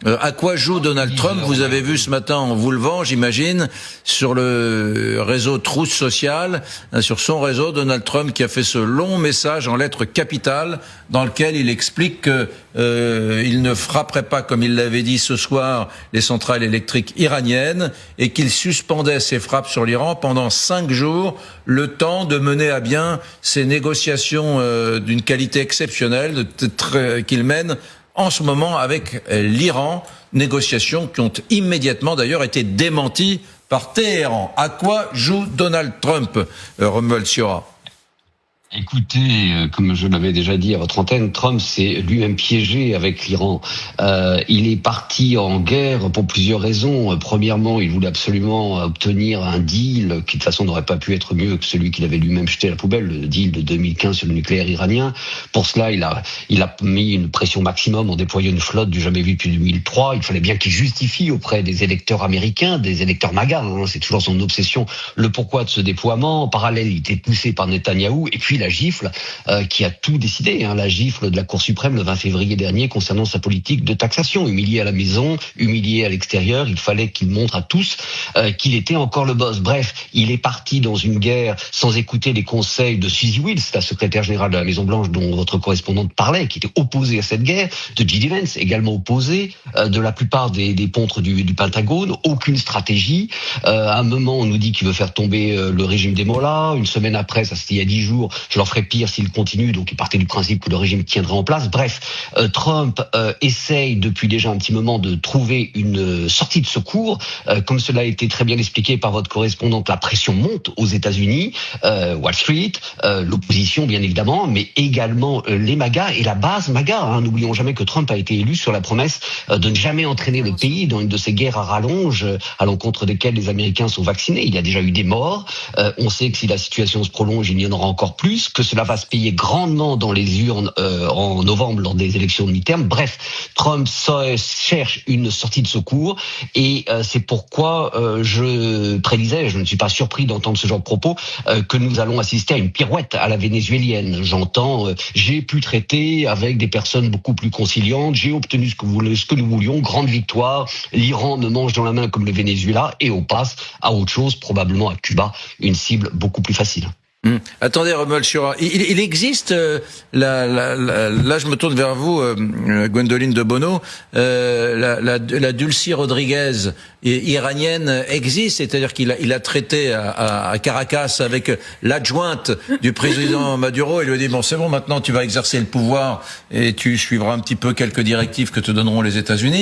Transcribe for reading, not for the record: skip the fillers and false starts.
À quoi joue Donald Trump? Vous avez vu ce matin en vous levant, j'imagine, sur le réseau Trousse Sociale, sur son réseau, Donald Trump qui a fait ce long message en lettres capitales dans lequel il explique que il ne frapperait pas, comme il l'avait dit ce soir, les centrales électriques iraniennes et qu'il suspendait ses frappes sur l'Iran pendant 5 jours, le temps de mener à bien ces négociations d'une qualité exceptionnelle qu'il mène en ce moment avec l'Iran, négociations qui ont immédiatement d'ailleurs été démenties par Téhéran. À quoi joue Donald Trump, Romuald Siora? Écoutez, comme je l'avais déjà dit à votre antenne, Trump s'est lui-même piégé avec l'Iran. Il est parti en guerre pour plusieurs raisons. Premièrement, il voulait absolument obtenir un deal qui de toute façon n'aurait pas pu être mieux que celui qu'il avait lui-même jeté à la poubelle, le deal de 2015 sur le nucléaire iranien. Pour cela, il a mis une pression maximum en déployant une flotte du jamais vu depuis 2003. Il fallait bien qu'il justifie auprès des électeurs américains, des électeurs MAGA, c'est toujours son obsession, le pourquoi de ce déploiement. En parallèle, il était poussé par Netanyahou et puis la gifle qui a tout décidé, la gifle de la Cour suprême le 20 février dernier concernant sa politique de taxation. Humilié à la maison, humilié à l'extérieur, il fallait qu'il montre à tous qu'il était encore le boss. Bref, il est parti dans une guerre sans écouter les conseils de Suzy Wills, la secrétaire générale de la Maison-Blanche dont votre correspondante parlait, qui était opposée à cette guerre, de J.D. Vance, également opposé, de la plupart des pontres du Pentagone, aucune stratégie. À un moment, on nous dit qu'il veut faire tomber le régime des Mollahs. Une semaine après, ça c'était il y a 10 jours, je leur ferai pire s'il continue, donc il partait du principe que le régime tiendrait en place. Bref, Trump essaye depuis déjà un petit moment de trouver une sortie de secours. Comme cela a été très bien expliqué par votre correspondante, la pression monte aux États-Unis, Wall Street, l'opposition bien évidemment, mais également les MAGA et la base MAGA. N'oublions jamais que Trump a été élu sur la promesse de ne jamais entraîner le pays dans une de ces guerres à rallonge à l'encontre desquelles les Américains sont vaccinés. Il y a déjà eu des morts. On sait que si la situation se prolonge, il y en aura encore plus, que cela va se payer grandement dans les urnes en novembre lors des élections de mi-terme. Bref, Trump cherche une sortie de secours et c'est pourquoi je prédisais, je ne suis pas surpris d'entendre ce genre de propos, que nous allons assister à une pirouette à la vénézuélienne. J'entends, j'ai pu traiter avec des personnes beaucoup plus conciliantes, j'ai obtenu ce que nous voulions, grande victoire, l'Iran me mange dans la main comme le Venezuela et on passe à autre chose, probablement à Cuba, une cible beaucoup plus facile. Attendez, Romuald Siora, il existe, là je me tourne vers vous, Gwendoline de Bono, la Dulcy Rodriguez iranienne existe, c'est-à-dire qu'il a traité à Caracas avec l'adjointe du président Maduro et lui a dit bon c'est bon maintenant tu vas exercer le pouvoir et tu suivras un petit peu quelques directives que te donneront les États-Unis.